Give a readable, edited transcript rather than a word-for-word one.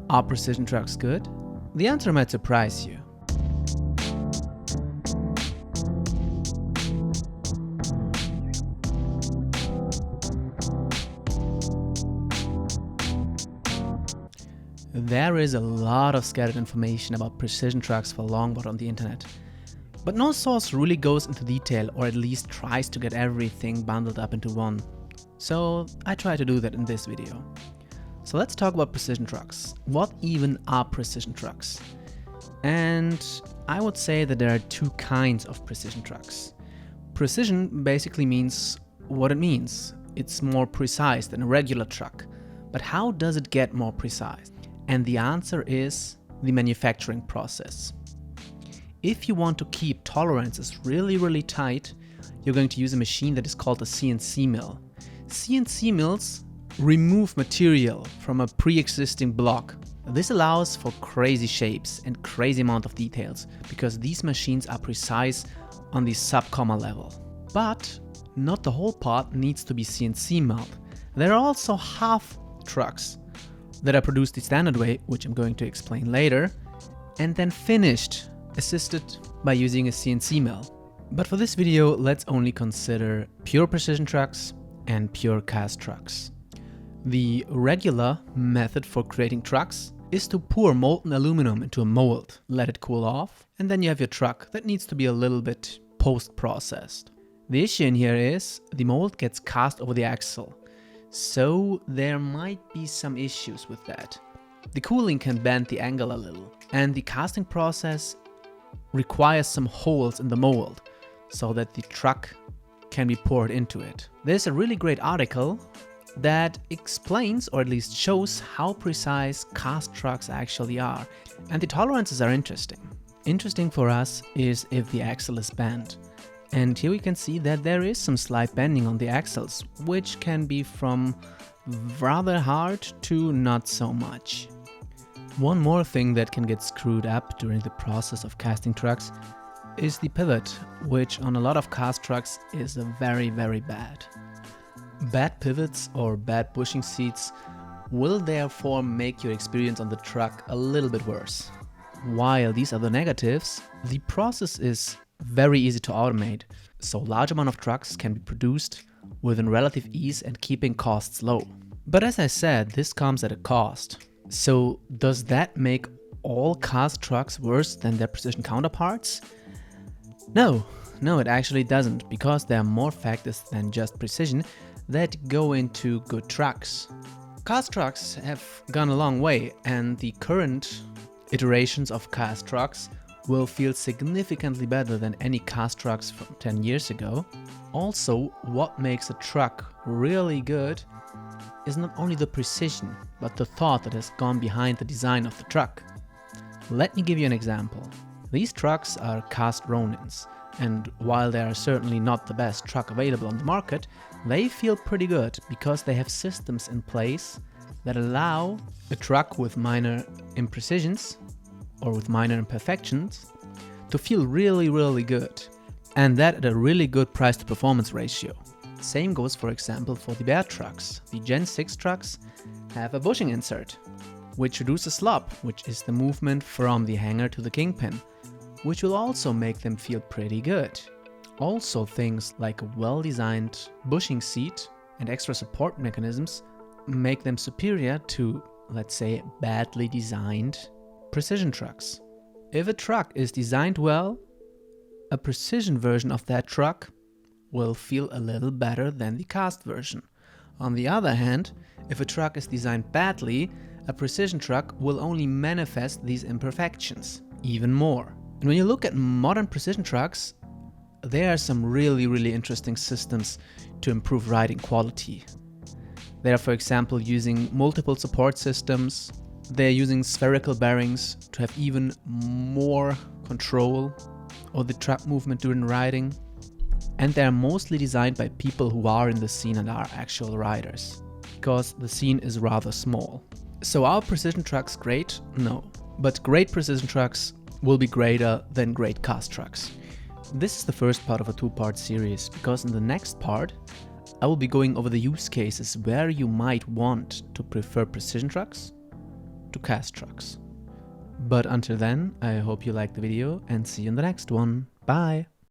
Are precision trucks good? The answer might surprise you. There is a lot of scattered information about precision trucks for longboard on the internet, but no source really goes into detail, or at least tries to get everything bundled up into one. So I try to do that in this video. So let's talk about precision trucks. What even are precision trucks? And I would say that there are two kinds of precision trucks. Precision basically means what it means. It's more precise than a regular truck. But how does it get more precise? And the answer is the manufacturing process. If you want to keep tolerances really tight, you're going to use a machine that is called a CNC mill. CNC mills remove material from a pre-existing block. This allows for crazy shapes and crazy amount of details because these machines are precise on the sub-comma level. But not the whole part needs to be CNC milled. There are also half trucks that are produced the standard way, which I'm going to explain later, and then finished, assisted by using a CNC mill. But for this video, let's only consider pure precision trucks and pure cast trucks. The regular method for creating trucks is to pour molten aluminum into a mold, let it cool off, and then you have your truck that needs to be a little bit post-processed. The issue in here is the mold gets cast over the axle. So there might be some issues with that. The cooling can bend the angle a little, and the casting process requires some holes in the mold so that the truck can be poured into it. There's a really great article that explains, or at least shows, how precise cast trucks actually are, and the tolerances are interesting. Interesting for us is if the axle is bent. And here we can see that there is some slight bending on the axles, which can be from rather hard to not so much. One more thing that can get screwed up during the process of casting trucks is the pivot, which on a lot of cast trucks is very bad. Bad pivots or bad bushing seats will therefore make your experience on the truck a little bit worse. While these are the negatives, the process is very easy to automate, so large amount of trucks can be produced within relative ease and keeping costs low. But as I said, this comes at a cost. So does that make all cast trucks worse than their precision counterparts? No, it actually doesn't, because there are more factors than just precision that go into good trucks. Cast trucks have gone a long way, and the current iterations of cast trucks will feel significantly better than any cast trucks from 10 years ago. Also, what makes a truck really good is not only the precision, but the thought that has gone behind the design of the truck. Let me give you an example. These trucks are cast Ronins, and while they are certainly not the best truck available on the market, they feel pretty good because they have systems in place that allow a truck with minor imprecisions or with minor imperfections to feel really good, and that at a really good price to performance ratio. Same goes, for example, for the Bear trucks. The Gen 6 trucks have a bushing insert, which reduces slop, which is the movement from the hanger to the kingpin, which will also make them feel pretty good. Also, things like a well-designed bushing seat and extra support mechanisms make them superior to, let's say, badly designed precision trucks. If a truck is designed well, a precision version of that truck will feel a little better than the cast version. On the other hand, if a truck is designed badly, a precision truck will only manifest these imperfections even more. And when you look at modern precision trucks, there are some really interesting systems to improve riding quality. They are, for example, using multiple support systems. They're using spherical bearings to have even more control of the truck movement during riding. And they're mostly designed by people who are in the scene and are actual riders, because the scene is rather small. So are precision trucks great? No. But great precision trucks will be greater than great cast trucks. This is the first part of a two-part series, because in the next part I will be going over the use cases where you might want to prefer precision trucks to cast trucks. But until then, I hope you liked the video and see you in the next one. Bye!